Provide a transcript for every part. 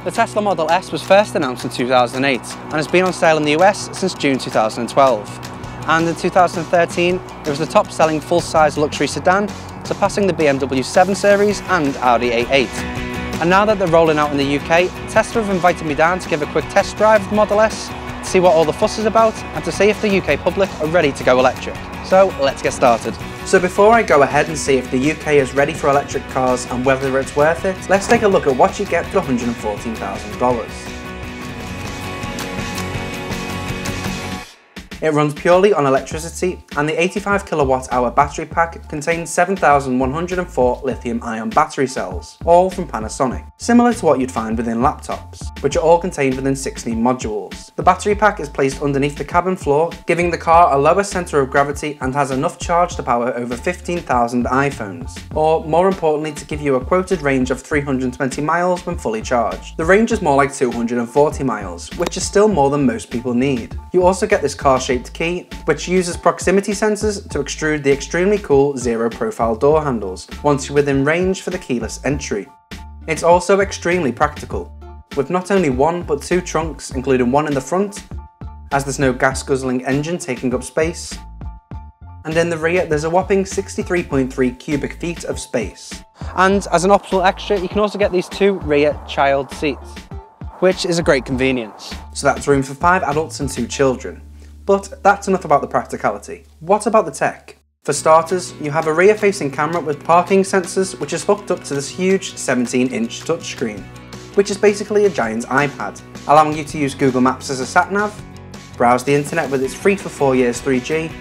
The Tesla Model S was first announced in 2008 and has been on sale in the US since June 2012. And in 2013, it was the top-selling full-size luxury sedan, surpassing the BMW 7 Series and Audi A8. And now that they're rolling out in the UK, Tesla have invited me down to give a quick test drive of the Model S, to see what all the fuss is about, and to see if the UK public are ready to go electric. So let's get started. So before I go ahead and see if the UK is ready for electric cars and whether it's worth it, let's take a look at what you get for $114,000. It runs purely on electricity, and the 85 kilowatt-hour battery pack contains 7,104 lithium-ion battery cells, all from Panasonic, similar to what you'd find within laptops, which are all contained within 16 modules. The battery pack is placed underneath the cabin floor, giving the car a lower centre of gravity and has enough charge to power over 15,000 iPhones, or more importantly to give you a quoted range of 320 miles when fully charged. The range is more like 240 miles, which is still more than most people need. You also get this car-shaped key, which uses proximity sensors to extrude the extremely cool zero-profile door handles once you're within range for the keyless entry. It's also extremely practical, with not only one but two trunks, including one in the front, as there's no gas-guzzling engine taking up space, and in the rear there's a whopping 63.3 cubic feet of space. And as an optional extra, you can also get these two rear child seats, which is a great convenience. So that's room for 5 adults and 2 children. But that's enough about the practicality. What about the tech? For starters, you have a rear-facing camera with parking sensors which is hooked up to this huge 17-inch touchscreen, which is basically a giant iPad, allowing you to use Google Maps as a sat-nav, browse the internet with its free for 4 years 3G,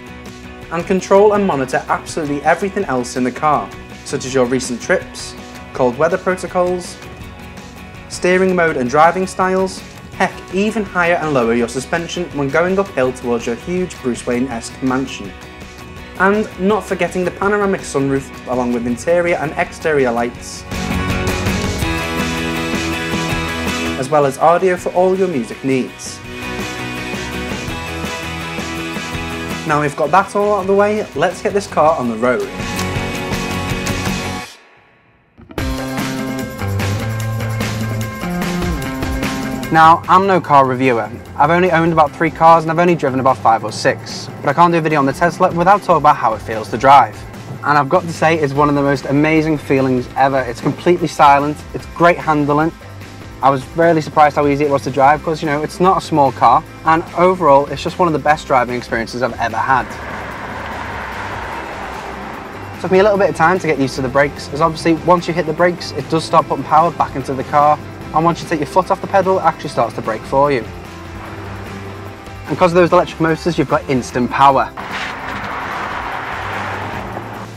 and control and monitor absolutely everything else in the car, such as your recent trips, cold weather protocols, steering mode and driving styles, heck, even higher and lower your suspension when going uphill towards your huge Bruce Wayne-esque mansion. And not forgetting the panoramic sunroof along with interior and exterior lights, as well as audio for all your music needs. Now we've got that all out of the way, let's get this car on the road. Now, I'm no car reviewer. I've only owned about 3 cars and I've only driven about 5 or 6, but I can't do a video on the Tesla without talking about how it feels to drive. And I've got to say, it's one of the most amazing feelings ever. It's completely silent, it's great handling. I was really surprised how easy it was to drive because, you know, it's not a small car, and overall, it's just one of the best driving experiences I've ever had. It took me a little bit of time to get used to the brakes, as obviously once you hit the brakes, it does start putting power back into the car. And once you take your foot off the pedal, it actually starts to brake for you. And because of those electric motors, you've got instant power.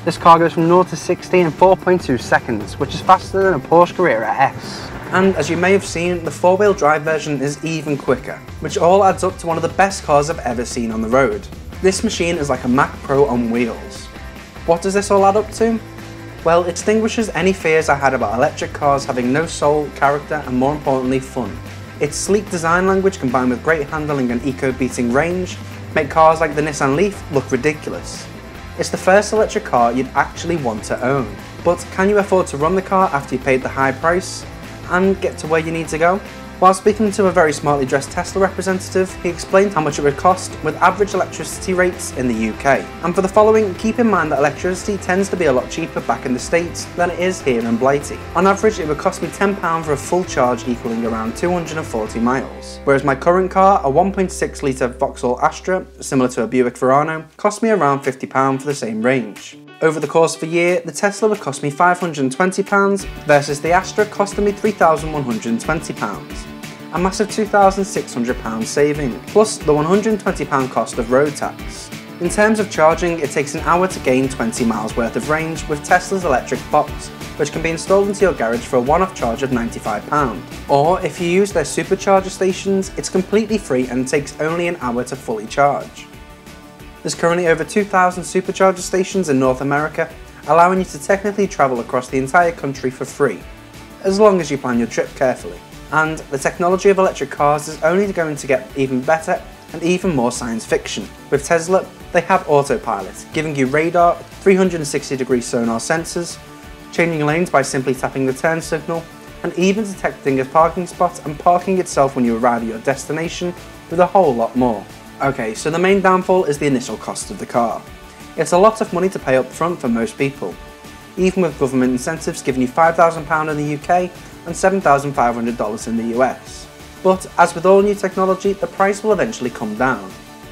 This car goes from 0 to 60 in 4.2 seconds, which is faster than a Porsche Carrera S. And as you may have seen, the 4-wheel drive version is even quicker, which all adds up to one of the best cars I've ever seen on the road. This machine is like a Mac Pro on wheels. What does this all add up to? Well, it extinguishes any fears I had about electric cars having no soul, character, and more importantly, fun. Its sleek design language combined with great handling and eco-beating range make cars like the Nissan Leaf look ridiculous. It's the first electric car you'd actually want to own. But can you afford to run the car after you paid the high price and get to where you need to go? While speaking to a very smartly dressed Tesla representative, he explained how much it would cost with average electricity rates in the UK. And for the following, keep in mind that electricity tends to be a lot cheaper back in the States than it is here in Blighty. On average, it would cost me £10 for a full charge equaling around 240 miles. Whereas my current car, a 1.6 litre Vauxhall Astra, similar to a Buick Verano, cost me around £50 for the same range. Over the course of a year, the Tesla would cost me £520 versus the Astra costing me £3,120. A massive £2,600 saving, plus the £120 cost of road tax. In terms of charging, it takes an hour to gain 20 miles worth of range with Tesla's electric box, which can be installed into your garage for a one-off charge of £95. Or if you use their supercharger stations, it's completely free and takes only an hour to fully charge. There's currently over 2,000 supercharger stations in North America, allowing you to technically travel across the entire country for free, as long as you plan your trip carefully. And the technology of electric cars is only going to get even better and even more science fiction. With Tesla, they have autopilot, giving you radar, 360-degree sonar sensors, changing lanes by simply tapping the turn signal, and even detecting a parking spot and parking itself when you arrive at your destination, with a whole lot more. Okay, so the main downfall is the initial cost of the car. It's a lot of money to pay up front for most people, even with government incentives giving you £5,000 in the UK and $7,500 in the US. But as with all new technology, the price will eventually come down.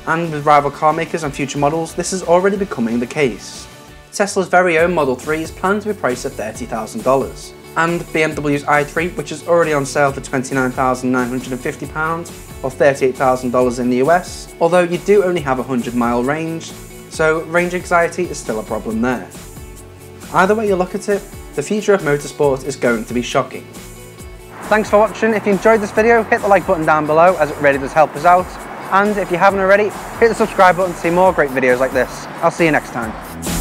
And with rival car makers and future models, this is already becoming the case. Tesla's very own Model 3 is planned to be priced at $30,000. And BMW's i3, which is already on sale for £29,950 or $38,000 in the US, although you do only have a 100-mile range, so range anxiety is still a problem there. Either way you look at it, the future of motorsport is going to be shocking. Thanks for watching. If you enjoyed this video, hit the like button down below as it really does help us out. And if you haven't already, hit the subscribe button to see more great videos like this. I'll see you next time.